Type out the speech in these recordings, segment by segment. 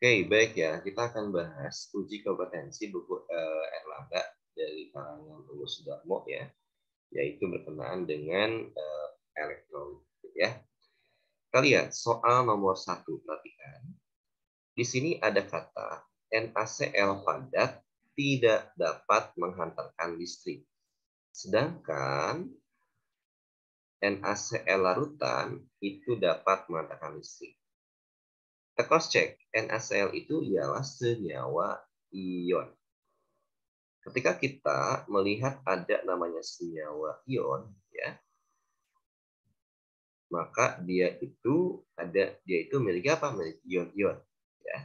Oke, baik ya. Kita akan bahas uji kompetensi buku Erlangga dari kalangan Ulus Darmo ya, yaitu berkenaan dengan elektrolit ya. Kita lihat soal nomor 1, perhatikan. Di sini ada kata NaCl padat tidak dapat menghantarkan listrik. Sedangkan NaCl larutan itu dapat menghantarkan listrik. Kita cross check, NaCl itu ialah senyawa ion. Ketika kita melihat ada namanya senyawa ion, ya, maka dia itu memiliki apa? Memiliki ion-ion. Ya.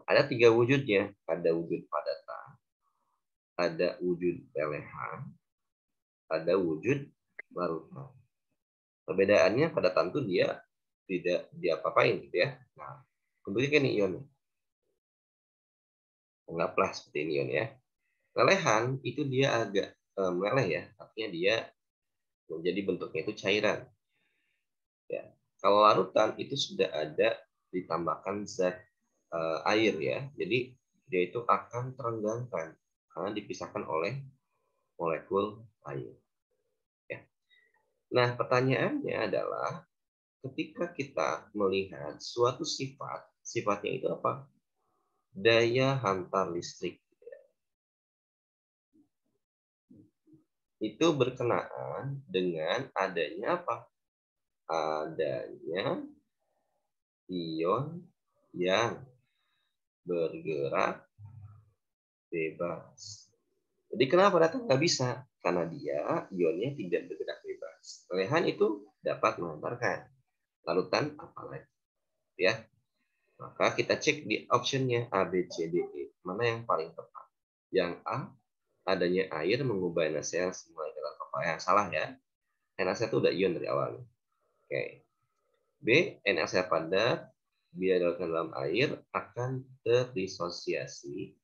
Ada 3 wujudnya. Ada wujud padatan, ada wujud pelehan, ada wujud larutan. Perbedaannya padatan itu dia tidak diapa-apain gitu ya. Nah, kemudian ini ion. Anggaplah seperti ini ion ya. Lelehan itu dia agak meleleh ya, artinya dia menjadi bentuknya itu cairan. Ya. Kalau larutan itu sudah ada ditambahkan zat air ya, jadi dia itu akan terenggangkan karena dipisahkan oleh molekul air. Ya. Nah pertanyaannya adalah ketika kita melihat suatu sifat, sifatnya itu apa? Daya hantar listrik. Itu berkenaan dengan adanya apa? Adanya ion yang bergerak bebas. Jadi kenapa datang nggak bisa? Karena dia ionnya tidak bergerak bebas. Lelehan itu dapat mengantarkan. Larutan apalagi? Ya. Maka kita cek di optionnya A, B, C, D, E. Mana yang paling tepat? Yang A, adanya air mengubah NaCl semua dalam kapal. Yang salah ya. NaCl itu udah ion dari awal. Oke. B, NaCl padat bila dilarutkan dalam air akan terdisosiasi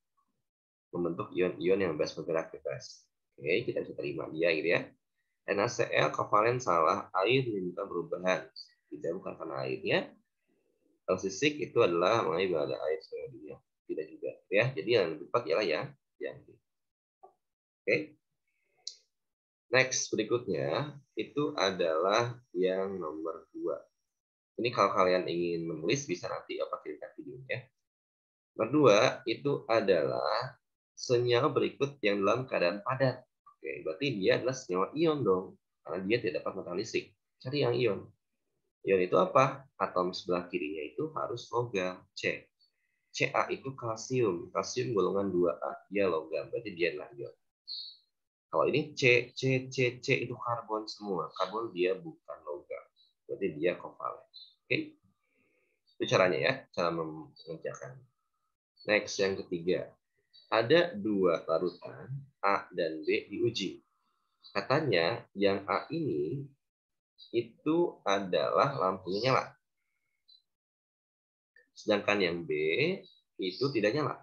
membentuk ion-ion yang bebas bergerak bebas. Oke, kita bisa terima dia gitu ya. NaCl kovalen salah, air menimbulkan perubahan. Tidak, bukan karena airnya. L-sisik itu adalah mengenai bahwa ada air seluruh dunia. Tidak juga ya. Jadi yang lebih tepat ialah yang D. Oke. Next berikutnya itu adalah yang nomor 2. Ini kalau kalian ingin menulis bisa nanti kirimkan videonya. Nomor 2 itu adalah senyawa berikut yang dalam keadaan padat. Oke, berarti dia adalah senyawa ion dong. Karena dia tidak dapat menekan listrik. Cari yang ion. Ion itu apa? Atom sebelah kirinya itu harus logam. C. Ca itu kalsium. Kalsium golongan 2A. Dia logam. Berarti dia adalah ion. Kalau ini C itu karbon semua. Karbon dia bukan logam. Berarti dia kovalen. Oke. Itu caranya ya. Cara mengerjakan. Next, yang ketiga. Ada 2 larutan, A dan B, diuji. Katanya yang A ini itu adalah lampunya nyala. Sedangkan yang B itu tidak nyala.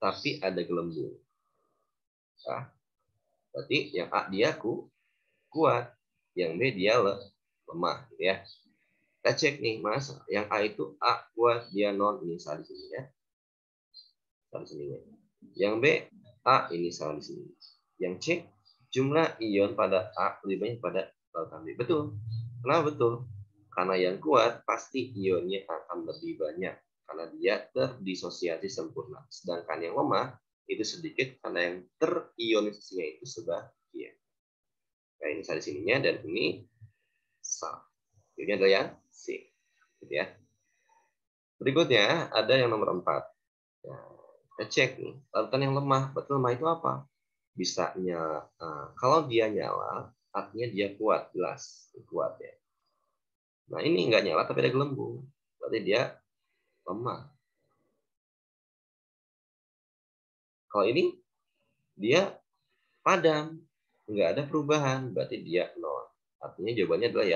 Tapi ada gelembung. Nah, berarti yang A dia kuat, yang B dia lemah. Gitu ya. Kita cek nih, Mas. Yang A itu A kuat, dia non, ini salah di sini ya. Salah di sini. Yang B, A ini salah di sini. Yang C, jumlah ion pada A lebih banyak pada lautan B. Betul. Kenapa betul? Karena yang kuat pasti ionnya akan lebih banyak karena dia terdisosiasi sempurna. Sedangkan yang lemah itu sedikit karena yang terionisasinya itu sebagian. Nah ini salah di sininya dan ini salah. Ini adalah yang C. Gitu ya. Berikutnya ada yang nomor 4. Ya, kita cek nih, larutan yang lemah. Betul lemah itu apa? Bisa nyala. Kalau dia nyala, artinya dia kuat, jelas kuat ya. Nah ini nggak nyala tapi ada gelembung, berarti dia lemah. Kalau ini dia padam, nggak ada perubahan, berarti dia nol. Artinya jawabannya adalah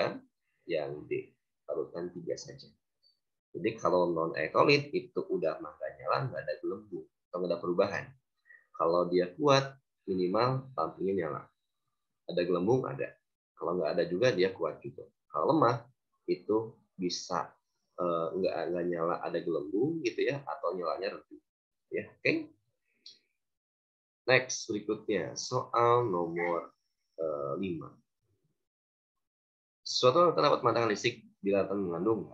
yang D, larutan 3 saja. Jadi kalau non elektrolit itu udah nggak nyala, nggak ada gelembung, atau nggak ada perubahan. Kalau dia kuat, minimal lampunya nyala. Ada gelembung ada. Kalau nggak ada juga dia kuat juga. Kalau lemah itu bisa nggak nyala ada gelembung gitu ya, atau nyalanya redup. Ya, oke. Next, berikutnya soal nomor 5. Suatu terdapat mengandalkan listrik bila mengandung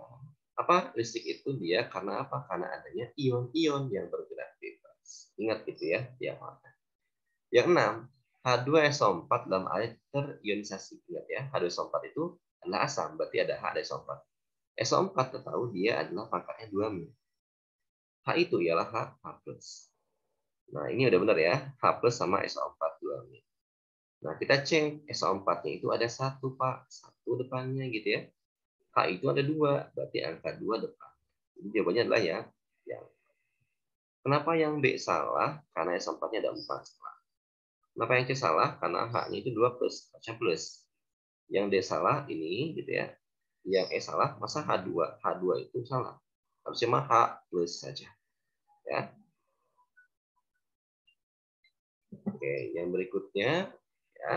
apa? Listrik itu dia karena apa? Karena adanya ion-ion yang bergerak bebas. Ingat gitu ya, diamalkan. Yang 6, H2SO4 dalam air terionisasi. Ingat ya, H2SO4 itu adalah asam, berarti ada H2SO4. SO4 kita tahu dia adalah pangkatnya 2-. H itu ialah H+. Nah, ini udah benar ya, H+ sama SO4 2-. Nah, kita cek SO4-nya itu ada 1, Pak. 1 depannya gitu ya. H itu ada 2, berarti angka 2 depan. Jadi jawabannya adalah yang. Kenapa yang B salah? Karena SO4-nya ada 4. Kenapa yang C salah? Karena H-nya itu 2 plus, H plus. Yang D salah ini gitu ya. Yang E salah, masa H2? H2 itu salah. Harusnya mah H plus saja. Ya. Oke, yang berikutnya ya.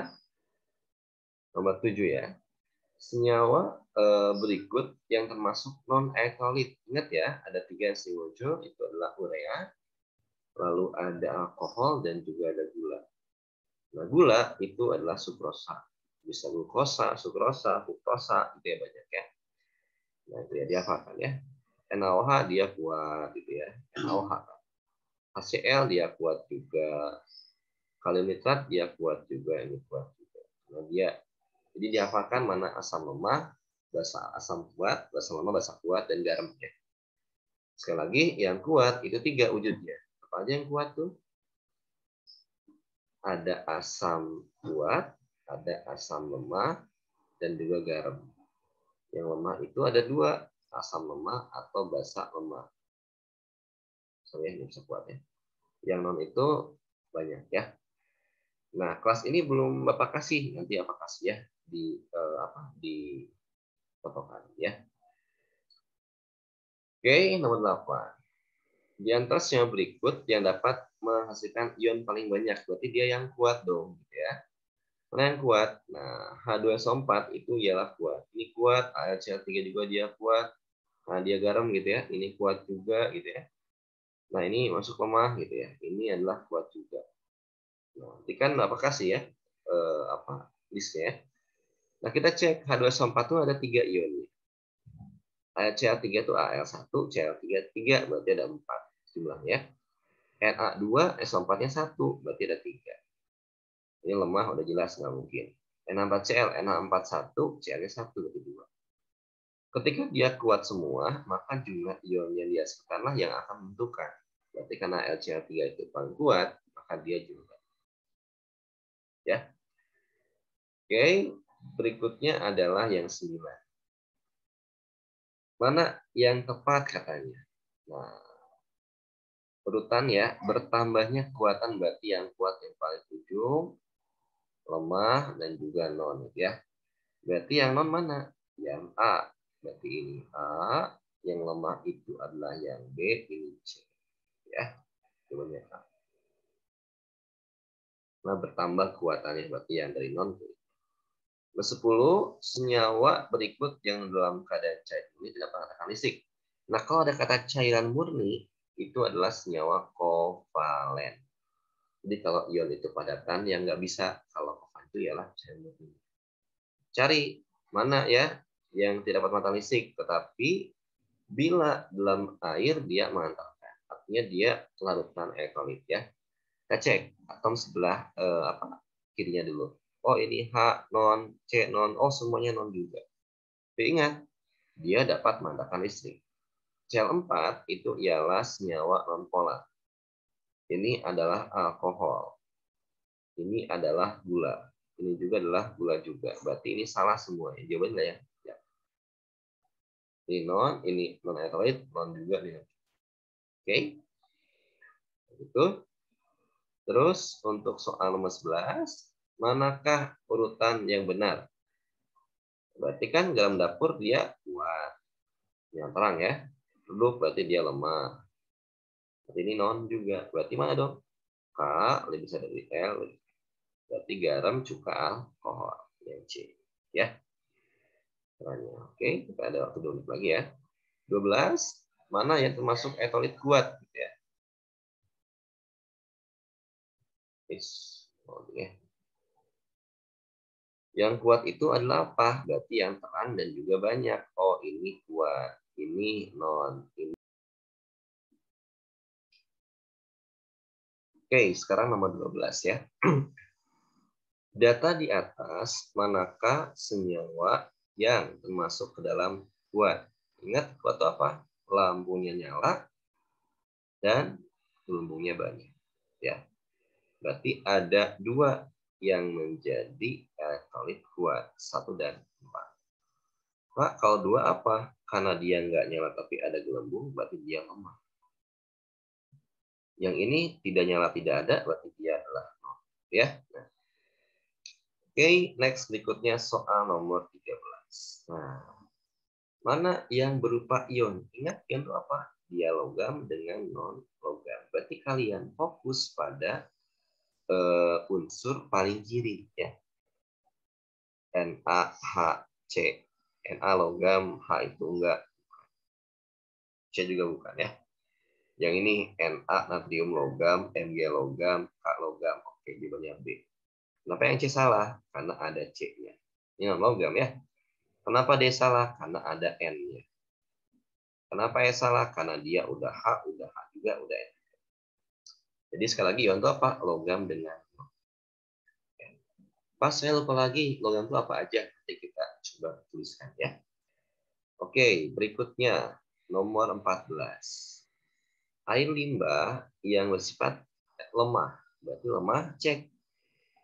Nomor 7 ya. Senyawa berikut yang termasuk non-alkaloid. Ingat ya, ada 3 yang muncul, itu adalah urea, lalu ada alkohol, dan juga ada gula. Nah, gula itu adalah sukrosa. Bisa glukosa, sukrosa, fruktosa, itu ya banyak ya. Nah, itu ya dihafalkan ya. NaOH dia kuat gitu ya. NaOH. HCl dia kuat juga. Kalium nitrat dia kuat juga, ini kuat juga. Nah, dia jadi dihafalkan mana asam lemah, basa asam kuat, basa lemah, basa kuat, dan garamnya. Sekali lagi, yang kuat itu 3 wujudnya. Apa aja yang kuat tuh? Ada asam kuat, ada asam lemah, dan juga garam. Yang lemah itu ada 2, asam lemah atau basa lemah. Sorry, ini bisa kuat ya. Yang non itu banyak ya. Nah, kelas ini belum Bapak kasih, nanti apa kasih ya di di potongan ya. Oke, nomor 8. Di antara senyawa berikut yang dapat menghasilkan ion paling banyak, berarti dia yang kuat dong, gitu ya. Mana yang kuat? Nah, H2SO4 itu ialah kuat. Ini kuat, AlCl3 juga dia kuat. Nah, dia garam gitu ya. Ini kuat juga gitu ya. Nah, ini masuk lemah gitu ya. Ini adalah kuat juga. Nah, nanti kan apa kasih ya? Listnya. Nah, kita cek H2SO4 itu ada 3 ion. AlCl3 itu Al1, Cl3, berarti ada 4 jumlahnya. Na2SO4-nya 1, berarti ada 3. Ini lemah, udah jelas nggak mungkin. Na4Cl, Na41, Cl-nya 1, berarti 2. Ketika dia kuat semua, maka jumlah ion yang dihasilkanlah yang akan menentukan. Berarti karena LCl3 itu paling kuat, maka dia juga. Ya. Oke, berikutnya adalah yang 9. Mana yang tepat katanya? Nah, urutan ya, bertambahnya kekuatan berarti yang kuat yang paling ujung, lemah, dan juga non. Ya. Berarti yang non mana? Yang A. Berarti ini A. Yang lemah itu adalah yang B, ini C. Ya, jawabannya A. Nah, bertambah kuatannya berarti yang dari non. Nomor 10, senyawa berikut yang dalam keadaan cair ini tidak mengatakan listrik. Nah, kalau ada kata cairan murni, itu adalah senyawa kovalen. Jadi kalau ion itu padatan, yang nggak bisa. Kalau kovalen itu ialah cair murni. Cari mana ya yang tidak dapat menghantar listrik, tetapi bila dalam air dia menghantarkan, artinya dia larutkan elektrolit ya. Kita cek atom sebelah kirinya dulu. Oh ini H non, C non, oh semuanya non juga. Tapi ingat, dia dapat menghantarkan listrik. Cl4 itu ialah senyawa nonpolar. Ini adalah alkohol. Ini adalah gula. Ini juga adalah gula juga. Berarti ini salah semua. Jawabannya ya. Ini non alkaloid, non juga nih. Oke. Itu. Terus untuk soal nomor 11, manakah urutan yang benar? Berarti kan dalam dapur dia kuat. Yang terang ya. Redup berarti dia lemah. Berarti ini non juga. Berarti mana dong? K lebih besar dari L. Berarti garam, cuka, alkohol. Yang C. Ya. Caranya. Oke, kita ada waktu 2 menit lagi ya. 12, mana yang termasuk elektrolit kuat gitu ya. Yang kuat itu adalah apa? Berarti yang terang dan juga banyak. Oh, ini kuat, ini non, ini. Oke, sekarang nomor 12 ya. Data di atas, manakah senyawa yang termasuk ke dalam kuat? Ingat, kuat itu apa? Lampunya nyala dan gelembungnya banyak. Ya, berarti ada 2 yang menjadi elektrolit kuat, 1 dan 4. Pak, kalau 2 apa? Karena dia nggak nyala tapi ada gelembung, berarti dia lemah. Yang ini tidak nyala tidak ada, berarti dia adalah nol. Ya. Nah. Oke, next berikutnya soal nomor 13. Nah, mana yang berupa ion? Ingat ion itu apa? Dia logam dengan non-logam. Berarti kalian fokus pada unsur paling kiri ya. NaHC. Na logam, H itu enggak. C juga bukan ya. Yang ini Na natrium logam, Mg logam, K logam. Oke, jawabannya B. Kenapa yang C salah? Karena ada C-nya. Ini non logam ya. Kenapa D salah? Karena ada N-nya. Kenapa E salah? Karena dia udah H juga, udah N. Jadi sekali lagi ion itu apa? Logam dengan N. Pas saya lupa lagi, logam itu apa aja? Nanti kita coba tuliskan ya. Oke, berikutnya nomor 14. Air limbah yang bersifat lemah. Berarti lemah, cek.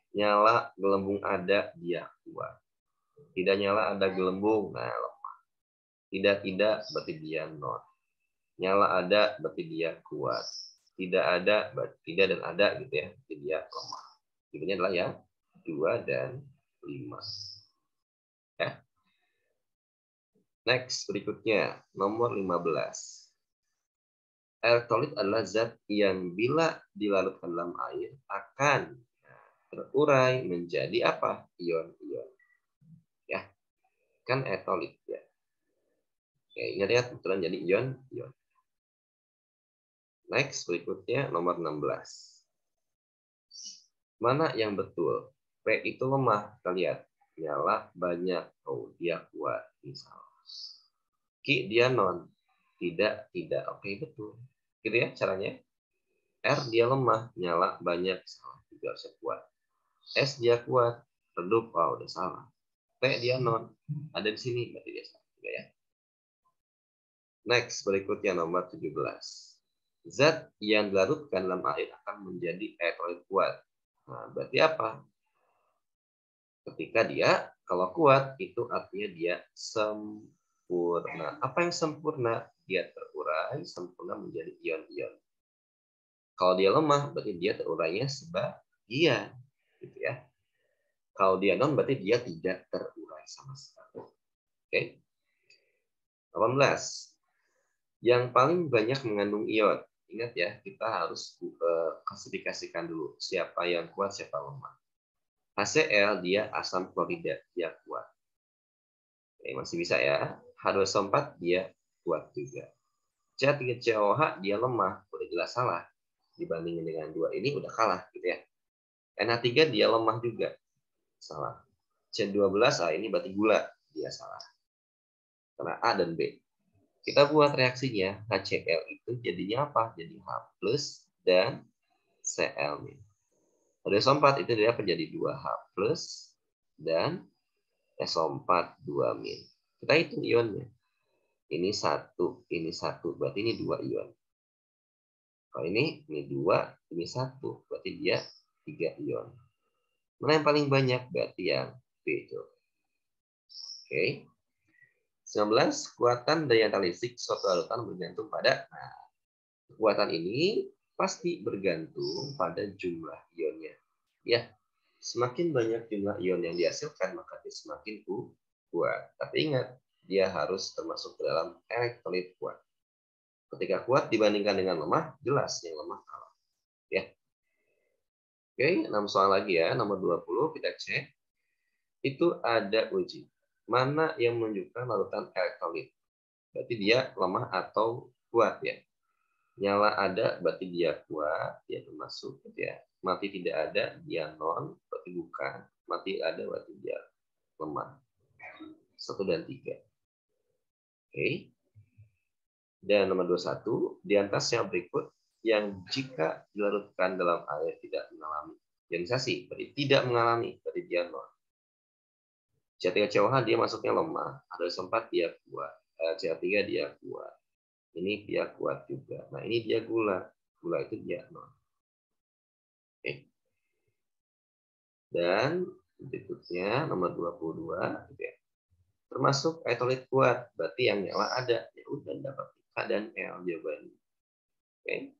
Nyala, gelembung ada, dia kuat. Tidak nyala, ada gelembung, nah lemah. Tidak, berarti dia non. Nyala ada, berarti dia kuat. Tidak ada, berarti tidak dan ada gitu ya, berarti dia lemah. Jawabannya adalah yang 2 dan 5. Ya. Next, berikutnya, nomor 15. Elektrolit adalah zat yang bila dilarutkan dalam air akan terurai menjadi apa? Ion-ion. Ya, kan elektrolit ya. Oke, ingat ya, kebetulan jadi ion-ion. Next, berikutnya nomor 16. Mana yang betul? P itu lemah, kita lihat. Nyala banyak, oh dia kuat, misalnya. Q dia non, tidak. Oke, betul. Gitu ya caranya. R dia lemah, nyala banyak, salah juga harusnya kuat. S dia kuat, redup, udah salah. P dia non, ada di sini, berarti dia salah juga ya. Next, berikutnya nomor 17. Zat yang dilarutkan dalam air akan menjadi elektrolit kuat. Nah, berarti apa? Ketika dia, kalau kuat, itu artinya dia sempurna. Apa yang sempurna? Dia terurai, sempurna menjadi ion-ion. Kalau dia lemah, berarti dia terurainya sebagian. Gitu ya. Kalau dia non, berarti dia tidak terurai sama sekali. Oke. 18. Yang paling banyak mengandung ion. Ingat ya, kita harus klasifikasikan dulu siapa yang kuat, siapa lemah. HCl dia asam klorida, dia kuat. Oke, masih bisa ya. H2SO4 dia kuat juga. C3COH dia lemah, udah jelas salah. Dibandingin dengan 2 ini udah kalah gitu ya. NH3 dia lemah juga. Salah. C12 ini berarti gula, dia salah. Karena A dan B. Kita buat reaksinya, HCl itu jadinya apa? Jadi H plus dan Cl-. H2SO4 itu dia menjadi 2H plus dan SO4 2-. Kita hitung ionnya. Ini 1, berarti ini 2 ion. Kalau ini 2, ini 1, berarti dia 3 ion. Mana yang paling banyak? Berarti yang B itu. Oke. 19, kekuatan daya analitik suatu larutan bergantung pada, kekuatan ini pasti bergantung pada jumlah ionnya. Ya, semakin banyak jumlah ion yang dihasilkan, maka dia semakin kuat. Tapi ingat, dia harus termasuk ke dalam elektrolit kuat. Ketika kuat dibandingkan dengan lemah, jelas yang lemah kalah. Ya. Oke, 6 soal lagi ya. Nomor 20 kita cek. Itu ada uji. Mana yang menunjukkan larutan elektrolit? berarti dia lemah atau kuat ya. Nyala ada berarti dia kuat, dia termasuk gitu ya. Mati tidak ada, dia non, berarti bukan. Mati ada berarti dia lemah. 1 dan 3. Oke. Dan nomor 21, di atasnya berikut yang jika dilarutkan dalam air tidak mengalami ionisasi, berarti tidak mengalami, berarti dia non. CH3 COH dia masuknya lemah, H2SO4 dia kuat, CH3 dia kuat. Ini dia kuat juga. Nah, ini dia gula. Gula itu dia non. Oke. Dan berikutnya nomor 22 gitu ya. Termasuk elektrolit kuat, berarti yang nyala ada. Ya udah dapat K dan L jawabannya. Oke.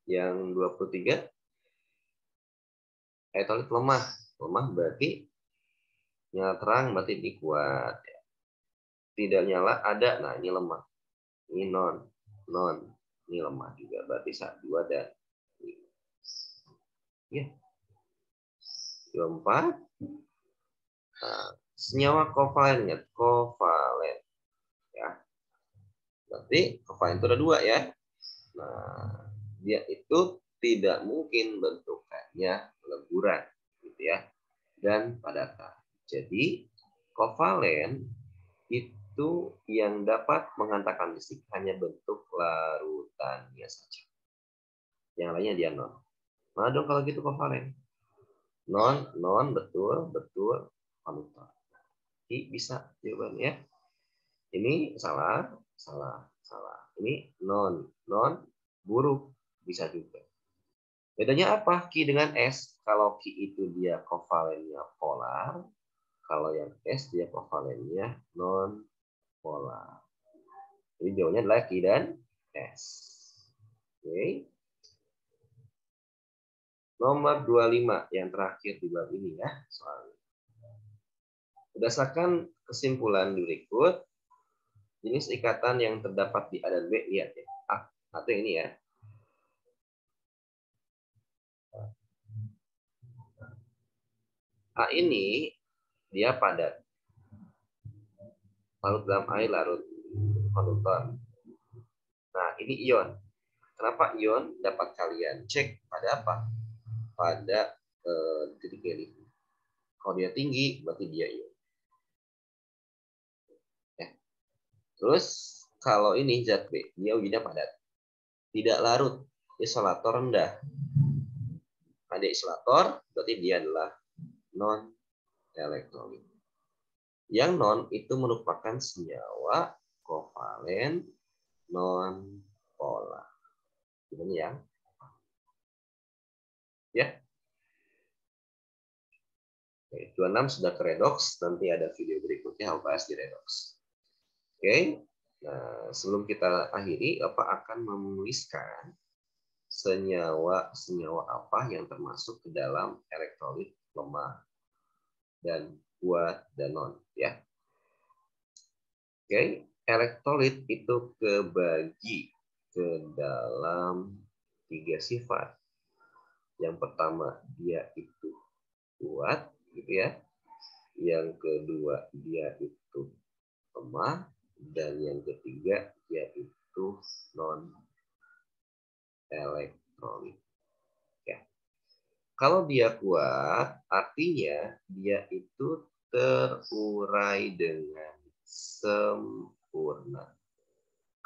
Yang 23 elektrolit lemah. Lemah berarti nyala terang berarti ini kuat. Tidak nyala ada, nah ini lemah. Ini non. Non. Ini lemah juga, berarti 2 dan 5. Ya. 24. Nah, senyawa kovalen, kovalen. Ya. Berarti kovalen itu ada 2 ya. Nah, dia itu tidak mungkin bentukannya leburan gitu ya, dan padatan. Jadi kovalen itu yang dapat menghantarkan listrik hanya bentuk larutannya saja. Yang lainnya dia non. Mana dong kalau gitu kovalen? Non betul panutan. Jadi bisa jawabannya. Ini salah. Ini non buruk bisa juga. Bedanya apa Ki dengan S? Kalau Ki itu dia kovalennya polar, kalau yang S dia kovalennya non polar. Jadi jawabannya adalah Ki dan S. Oke. Nomor 25 yang terakhir di bab ini ya soalnya. Berdasarkan kesimpulan berikut, jenis ikatan yang terdapat di A dan B, lihat ya. Atau ini ya. A ini dia padat. Larut dalam air, larut panutan. Nah, ini ion. Kenapa ion? Dapat kalian cek pada apa? Pada titik ini. Kalau dia tinggi, berarti dia ion. Ya. Terus, kalau ini zat B, dia ujinya padat. Tidak larut, isolator rendah. Ada isolator, berarti dia adalah non-elektrolit. Yang non itu merupakan senyawa kovalen non-polar. Ini yang ya. Oke, 26 sudah ke redox, nanti ada video berikutnya bahas di redox. Oke. Nah, sebelum kita akhiri, Bapak akan menuliskan senyawa apa yang termasuk ke dalam elektrolit lemah dan kuat dan non ya. Oke, elektrolit itu kebagi ke dalam 3 sifat. Yang pertama dia itu kuat gitu ya. Yang kedua dia itu lemah, dan yang ketiga dia itu non elektrolit. Ya. Kalau dia kuat, artinya dia itu terurai dengan sempurna.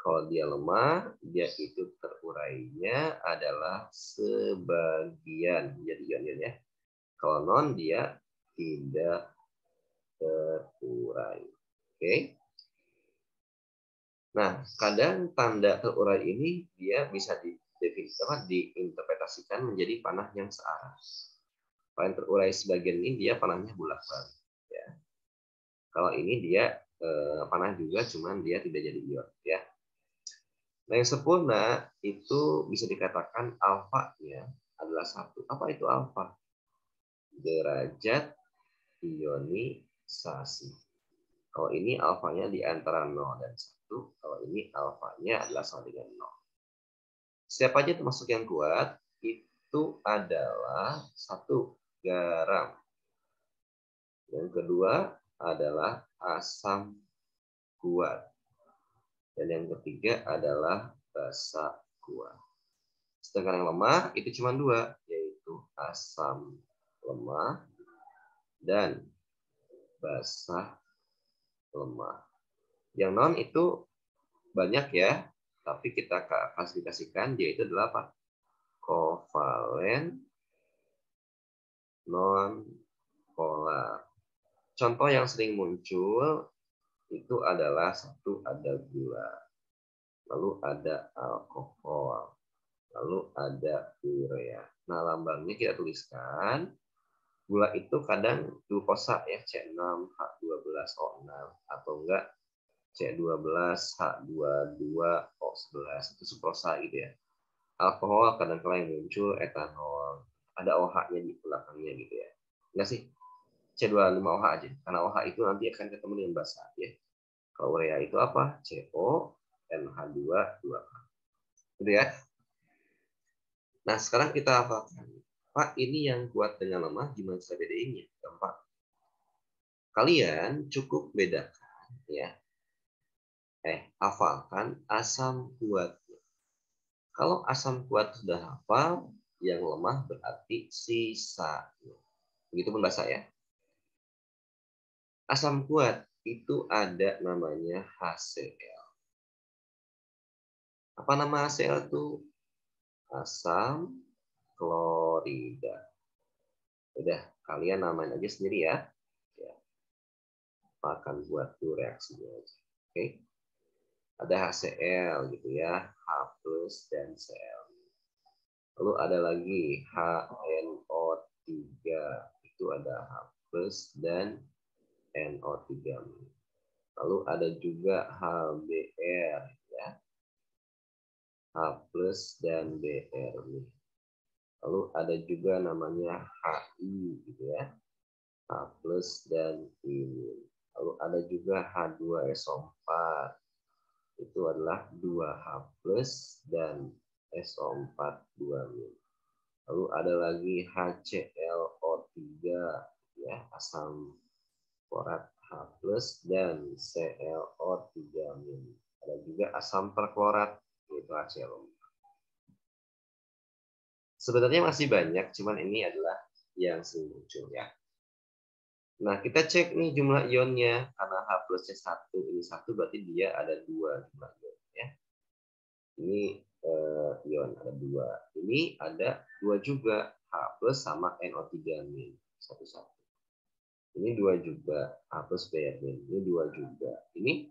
Kalau dia lemah, dia itu terurainya adalah sebagian. Jadi ion ya. Kalau non, dia tidak terurai. Oke. Nah, kadang tanda terurai ini dia bisa diinterpretasikan menjadi panah yang searah. Kalau yang terurai sebagian ini dia panahnya bolak-balik. Ya. Kalau ini dia panah juga, cuman dia tidak jadi ion. Ya. Nah, yang sempurna itu bisa dikatakan alfanya adalah 1. Apa itu alfa? Derajat ionisasi. Kalau ini alfanya di antara 0 dan 1. Kalau ini alfanya adalah sama dengan 0. Siapa aja termasuk yang kuat? Itu adalah 1, garam. Yang kedua adalah asam kuat. Dan yang ketiga adalah basa kuat. Sedangkan yang lemah itu cuma dua, yaitu asam lemah dan basa lemah. Yang non itu banyak ya, tapi kita klasifikasikan yaitu adalah apa? Kovalen, non polar. Contoh yang sering muncul itu adalah satu ada gula, lalu ada alkohol, lalu ada urea. Nah, lambangnya kita tuliskan. Gula itu kadang glukosa ya, C6H12O6 atau enggak C12H22O11 itu sukrosa gitu ya. Alkohol kadang-kadang yang muncul etanol, ada OH-nya di belakangnya gitu ya. Enggak sih? C25OH aja, karena OH itu nanti akan ketemu dengan basa ya. Kalau urea itu apa? CONH2 2H. Gitu ya. Nah, sekarang kita hafalkan. Pak, ini yang kuat dengan lemah, gimana cara bedainnya? Gampang. Kalian cukup bedakan ya. Hafalkan asam kuat. Kalau asam kuat sudah hafal, yang lemah berarti sisanya. Begitupun bahasa ya. Asam kuat itu ada namanya HCl. Apa nama HCl itu? Asam klorida. Udah, kalian namain aja sendiri ya. Akan buat tuh reaksinya aja. Oke. Ada HCl gitu ya, H+ dan Cl. Lalu ada lagi HNO3, itu ada H+ dan NO3. Lalu ada juga HBr ya. H+ dan Br. Lalu ada juga namanya HI gitu ya. H+ dan ini. Lalu ada juga H2SO4. Itu adalah 2H+ dan SO4 2-. Lalu ada lagi HClO3 ya, asam klorat H+ dan ClO3-. Ada juga asam perklorat yaitu HClO. Sebenarnya masih banyak, cuman ini adalah yang sering muncul ya. Nah, kita cek nih jumlah ionnya. Karena H+nya 1, ini 1, berarti dia ada 2 jumlah ion. Ya. Ini ion, ada 2. Ini ada 2 juga. H+ sama NO3-. 1. Ini 2 juga. H+ Br-. Ini 2 juga. Ini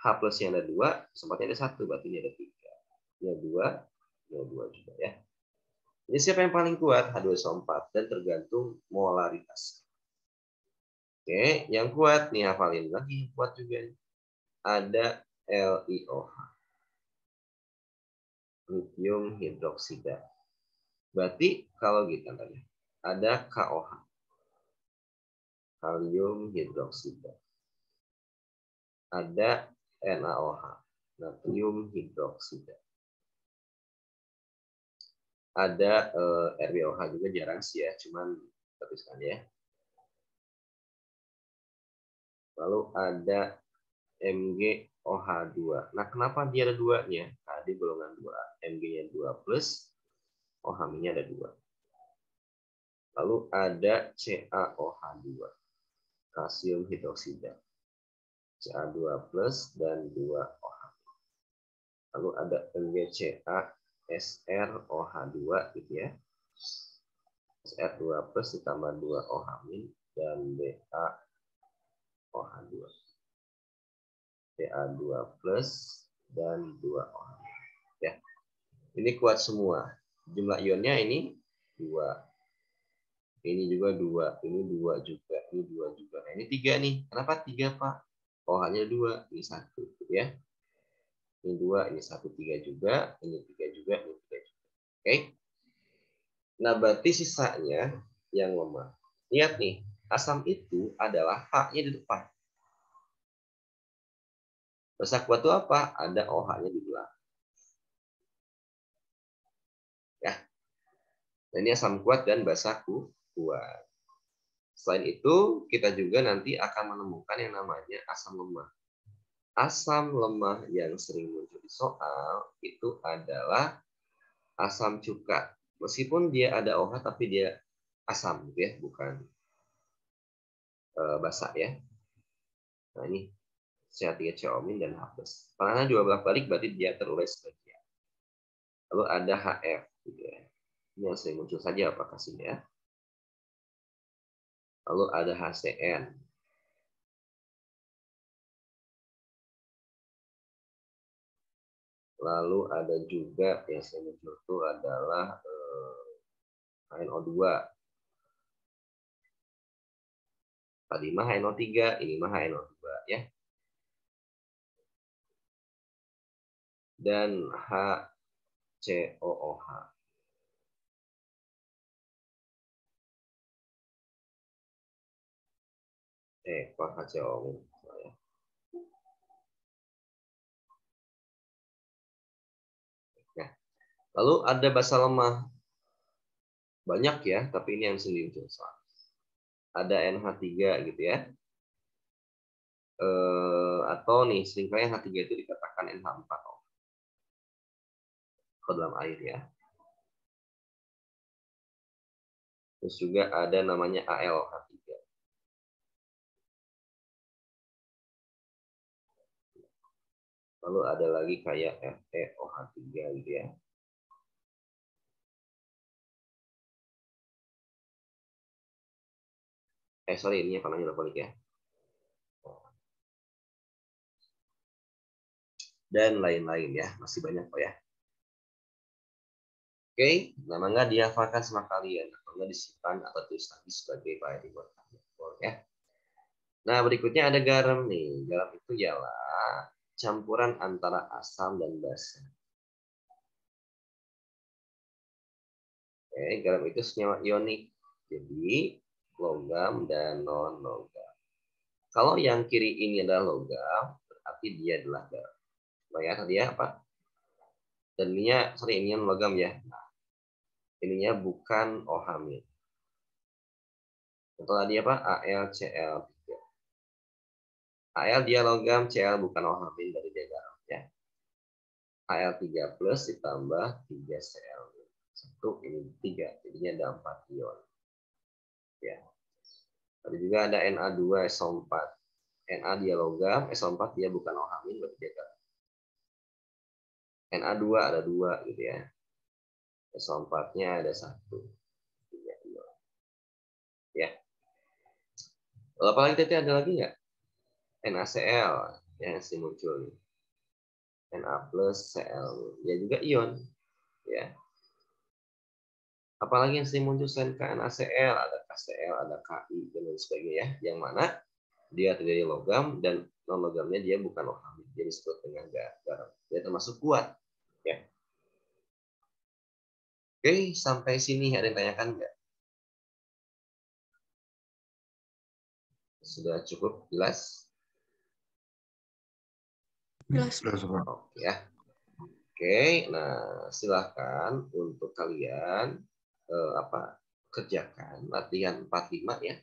H+nya ada 2, sempatnya ada 1, berarti ini ada 3. Ini ada 2, ini ada 2 juga ya. Ini siapa yang paling kuat? H2SO4, dan tergantung molaritas. Oke, yang kuat nih hafalin lagi, kuat juga. Ada LiOH, lithium hidroksida. Berarti kalau gitu tanya, ada KOH, kalium hidroksida. Ada NaOH, natrium hidroksida. Ada RbOH juga jarang sih ya, cuman tuliskan ya. Lalu ada MgOH2. Nah, kenapa dia ada 2-nya? Tadi golongan 2. Mg-nya 2+, OH-nya ada 2. Lalu ada CaOH2, kalsium hidroksida. Ca2+ dan 2OH. Lalu ada MgCaSrOH2 gitu ya. Sr2+ ditambah 2OH- dan BaOH2. Ca2+ dan 2OH. Ya. Ini kuat semua. Jumlah ionnya ini 2. Ini juga 2. Ini 2 juga. Ini 2 juga. Nah, ini 3 nih. Kenapa 3, Pak? OH-nya 2. Ini 1. Gitu ya. Ini 2. Ini 1. 3 juga. Ini 3 juga. Ini 3 juga. Oke. Nah, berarti sisanya yang lemah. Lihat nih. Asam itu adalah H-nya di depan. Basa kuat itu apa? Ada OH-nya di belakang. Ya. Nah, ini asam kuat dan basa kuat. Selain itu, kita juga nanti akan menemukan yang namanya asam lemah. asam lemah yang sering muncul di soal itu adalah asam cuka. Meskipun dia ada OH tapi dia asam gitu ya, bukan basa ya. Nah ini CH3COmin dan H+. Peranan dua balik berarti dia terurai sebagian. Lalu ada HF gitu ya. Ini yang sering muncul saja apa kasihnya ya. Lalu ada HCN. Lalu ada juga yang sering muncul itu adalah HNO2. Tadi mah HNO3, ini mah HNO2 ya. Dan HCOOH. Kok HCOOH. Nah, lalu ada basa lemah. Banyak ya, tapi ini yang sendiri muncul. Ada NH3 gitu ya. Atau nih, seringkali H3 itu dikatakan NH4O. Ke dalam air ya. Terus juga ada namanya ALH3. Lalu ada lagi kayak FeOH3 gitu ya. Sorry, ini apa namanya balik ya. Dan lain-lain ya, masih banyak kok ya. Oke, nama nggak dihafalkan sama kalian atau nggak disimpan atau tulis lagi sebagai file buat ya. Nah, berikutnya ada garam nih. Garam itu ialah campuran antara asam dan basa. Oke, garam itu senyawa ionik. Jadi, logam dan non-logam. Kalau yang kiri ini adalah logam, berarti dia adalah garam. Bayar tadi ya apa? Dan ini logam ya. Nah, ininya bukan OH-. Contoh tadi apa? AlCl3. Al dia logam, Cl bukan OH- dari dia garam ya. Al3 plus ditambah 3Cl. 1 ini 3, jadinya ada 4 ion. Ya. Tadi juga ada Na2SO4. Na dia logam, SO4 dia bukan OH- berarti dia garam. Na2 ada 2 gitu ya. SO4-nya ada 1. 3 ion. Ya. Apalagi tadi ada lagi nggak? NaCl yang masih muncul. Na plus Cl. Dia juga ion. Ya. Apalagi yang sering muncul selain KNaCl, ada KCl, ada Ki, dan lain sebagainya. Yang mana dia terjadi logam dan non logamnya dia bukan OH, dia disebut dengan garam. Dia termasuk kuat. Ya. Oke, sampai sini ada yang tanyakan nggak? Sudah cukup jelas? Jelas. Oke ya. Oke, nah silahkan untuk kalian kerjakan latihan 45 ya.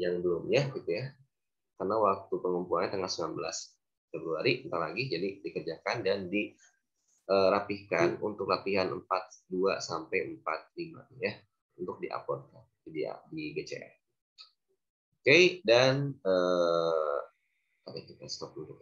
Yang belum ya gitu ya. Karena waktu pengumpulannya tanggal 19 Februari bentar lagi, jadi dikerjakan dan dirapihkan untuk latihan 42 sampai 45 ya, untuk diupload di GCR. Oke, dan kita stop dulu.